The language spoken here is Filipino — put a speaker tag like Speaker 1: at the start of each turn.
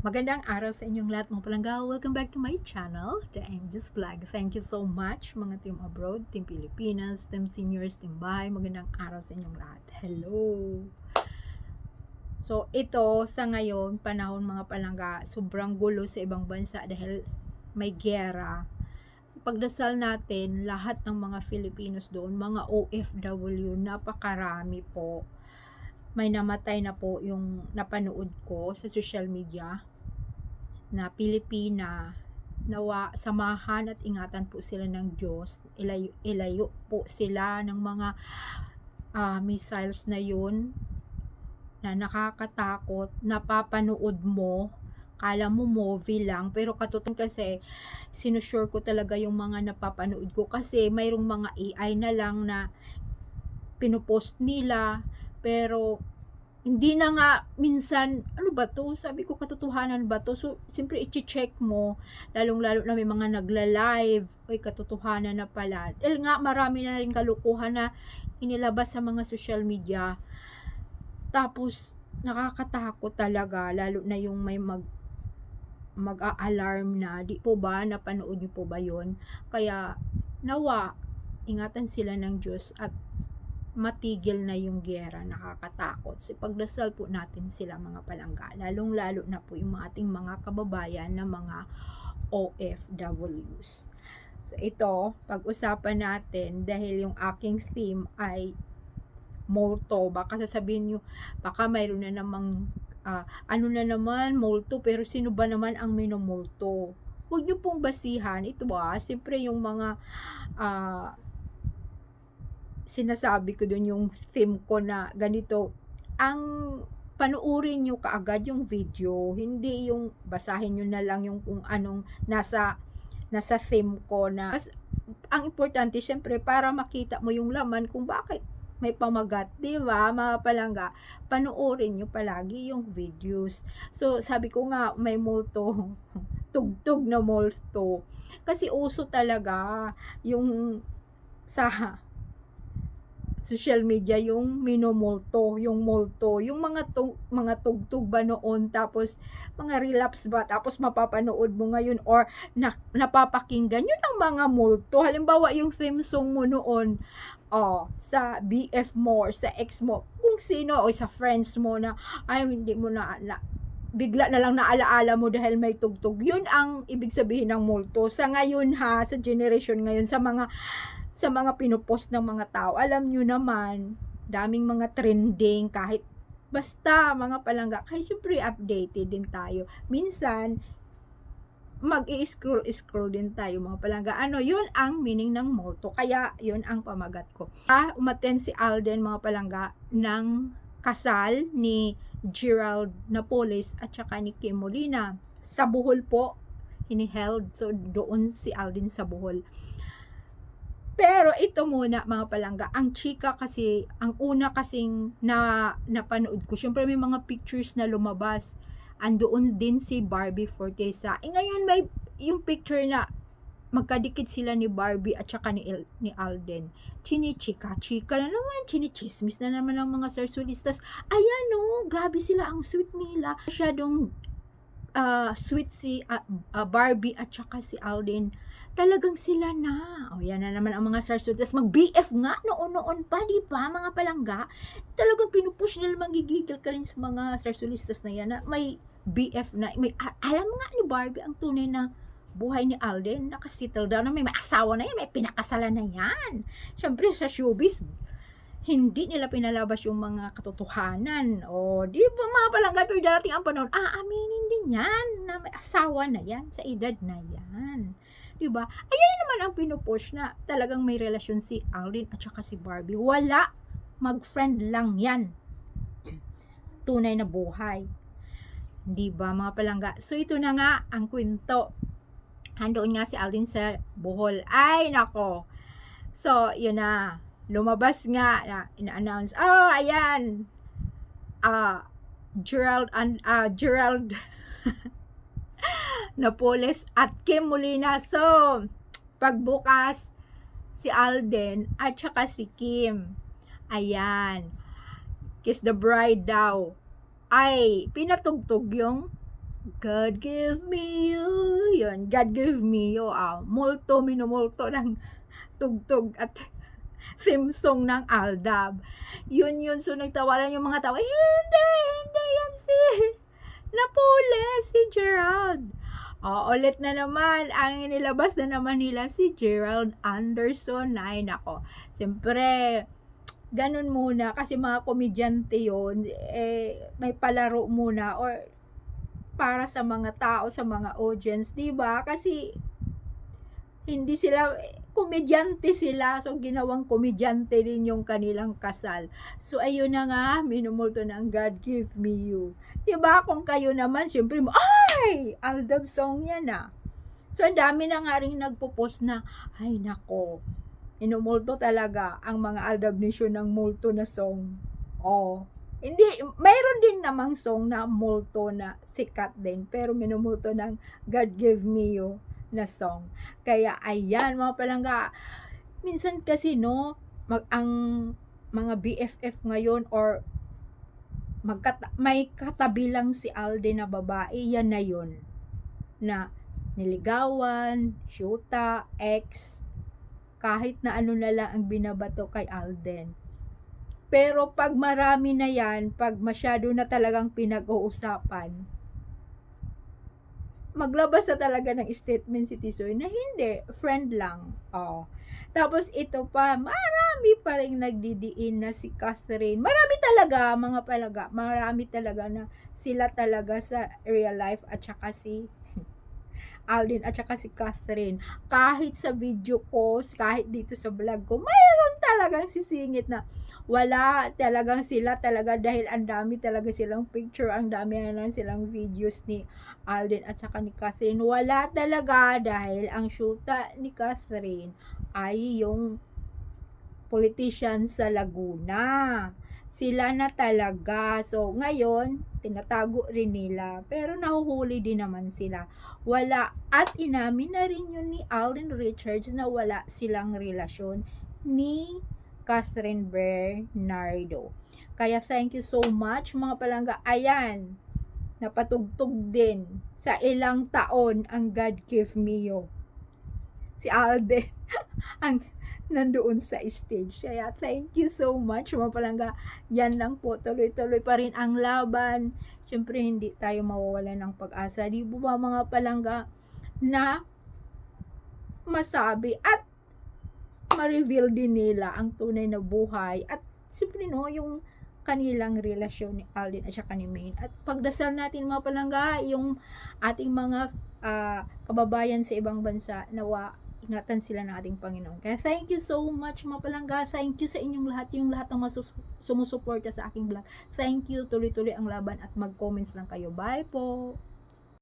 Speaker 1: Magandang araw sa inyong lahat mga palangga. Welcome back to my channel, The Angel's Vlog. Thank you so much mga team abroad, team Pilipinas, team seniors, team bahay. Magandang araw sa inyong lahat. Hello! So ito sa ngayon, panahon mga palangga, sobrang gulo sa ibang bansa dahil may giyera. So pagdasal natin, lahat ng mga Filipinos doon, mga OFW, napakarami po. May namatay na po yung napanood ko sa social media na Pilipina. Nawa samahan at ingatan po sila ng Diyos, ilayo po sila ng mga missiles na yun na nakakatakot, napapanood mo, kala mo movie lang, pero katotohanan kasi sinusure ko talaga yung mga napapanood ko kasi mayroong mga AI na lang na pinupost nila, pero hindi na nga minsan, ano ba to? Sabi ko, katotohanan ba to? So, siyempre, i-check mo, lalong-lalo na may mga nagla-live, ay katotohanan na pala. Dahil nga, marami na rin kalukuhan na inilabas sa mga social media. Tapos, nakakatakot talaga, lalo na yung may mag-a-alarm na, di po ba, napanood niyo po ba yun? Kaya, nawa, ingatan sila ng Diyos at matigil na yung giyera, nakakatakot. So, pagdasal po natin sila mga palangga, lalong-lalo na po yung ating mga kababayan na mga OFWs. So, ito, pag-usapan natin dahil yung aking theme ay multo. Baka sasabihin nyo, baka mayroon na namang ano na naman, multo, pero sino ba naman ang minumulto? Huwag nyo pong basihan. Ito siyempre yung mga sinasabi ko dun yung theme ko na ganito, ang panuurin nyo kaagad yung video, hindi yung basahin nyo na lang yung kung anong nasa theme ko na. Ang importante syempre para makita mo yung laman kung bakit may pamagat, di ba mga palangga, panuorin nyo palagi yung videos. So sabi ko nga, may multo tugtog na multo kasi uso talaga yung sa social media yung minomulto, yung multo, yung mga tugtog ba noon, tapos mga relapse ba, tapos mapapanood mo ngayon or napapakinggan yun ang mga multo. Halimbawa yung theme song mo noon, sa BF mo or sa ex mo, kung sino, o sa friends mo na ay hindi mo na bigla na lang naalaala mo dahil may tugtog, yun ang ibig sabihin ng multo. Sa ngayon sa generation ngayon, sa mga pinupost ng mga tao, alam nyo naman, daming mga trending, kahit basta mga palangga, kahit syempre updated din tayo. Minsan, mag-i-scroll din tayo mga palangga. Yun ang meaning ng multo. Kaya, yun ang pamagat ko. Umattend si Alden mga palangga ng kasal ni Gerald Napoles at saka ni Kim Molina. Sa Bohol po, hiniheld. So, doon si Alden sa Bohol. Pero ito muna mga palangga, ang chika kasi, ang una kasing napanood ko, syempre may mga pictures na lumabas, andoon din si Barbie Fortesa. Ngayon may yung picture na magkadikit sila ni Barbie at saka ni Alden. Chinichika na naman, chinichismis na naman ng mga sarsulistas. Ayan grabe sila, ang sweet nila. Masyadong sweet si Barbie at saka si Alden. Talagang sila na. Yan na naman ang mga sarsulistas. Mag-BF nga noon pa, di ba mga palangga? Talagang pinupush nila, magigigil ka rin sa mga sarsulistas na yan na may BF na. Alam nga ni Barbie ang tunay na buhay ni Alden, nakasettle down na, may asawa na yan, may pinakasalan na yan. Siyempre sa showbiz, hindi nila pinalabas yung mga katotohanan. Di ba mga palangga, pero darating ang panahon, aminin din yan na may asawa na yan, sa edad na yan. Di ba? Ayan naman ang pinupush na talagang may relasyon si Alden at saka si Barbie. Wala, mag-friend lang yan. Tunay na buhay. Di ba mga palangga? So ito na nga ang kwento. Andoon nga si Alden sa Bohol. Ay nako. So yun na, lumabas nga na ina-announce, ayan, Gerald Napoles at Kim Molina. So pagbukas, si Alden at saka si Kim, ayan, Kiss the Bride daw, ay pinatugtog yung God give me you. Yun, God give me you. Multo, minumulto ng tugtog at theme song ng Aldab. Yun. So, nagtawaran yung mga tao. Hindi yan si Napoles, si Gerald. Ulit na naman, ang inilabas na naman nila si Gerald Anderson. Ay, nako. Siyempre, ganun muna kasi mga komedyante yun, may palaro muna or para sa mga tao, sa mga audience, 'di ba? Kasi hindi sila komedyante sila, so ginawang komedyante din yung kanilang kasal. So ayun na nga, minumulto ng God Give Me You. 'Di ba? Kung kayo naman, syempre ay, Aldab song 'yan ah. So ang dami na nga ring nagpo-post na, ay nako, minumulto talaga ang mga Aldab Nation ng multo na song. Hindi, mayroon din namang song na multo na sikat din, pero minumulto ng God Give Me You na song. Kaya ayan mga palangga, minsan kasi no, ang mga BFF ngayon or may katabi lang si Alden na babae, yan na yun. Na niligawan, syuta, ex, kahit na ano na lang ang binabato kay Alden. Pero pag marami na yan, pag masyado na talagang pinag-uusapan, maglabas na talaga ng statement si Tisoy na hindi, friend lang. Tapos ito pa, marami pa rin nagdidiin na si Catherine. Marami talaga, mga palaga, marami talaga na sila talaga sa real life at saka si Alden at saka si Catherine. Kahit sa video ko, kahit dito sa vlog ko, mayroon talagang sisingit na wala talagang sila talaga dahil ang dami talaga silang picture, ang dami na lang silang videos ni Alden at saka ni Catherine. Wala talaga dahil ang syuta ni Catherine ay yung politician sa Laguna. Sila na talaga. So, ngayon, tinatago rin nila. Pero nahuhuli din naman sila. Wala. At inamin na rin yun ni Alden Richards na wala silang relasyon ni Catherine Bernardo. Kaya thank you so much mga palangga. Ayan, napatugtog din sa ilang taon ang God Give Me You. Si Alden ang nandoon sa stage. Kaya thank you so much mga palangga. Yan lang po, tuloy-tuloy pa rin ang laban. Siyempre hindi tayo mawawalan ng pag-asa. Di ba mga palangga na masabi at ma-reveal din nila ang tunay na buhay at siyempre no, yung kanilang relasyon ni Alden at saka ni Maine. At pagdasal natin mga palangga, yung ating mga kababayan sa ibang bansa, nawa ingatan sila ng ating Panginoon. Kaya thank you so much mga palangga. Thank you sa inyong lahat, yung lahat ng sumusuporta sa aking vlog. Thank you, tuloy-tuloy ang laban at mag-comments lang kayo. Bye po!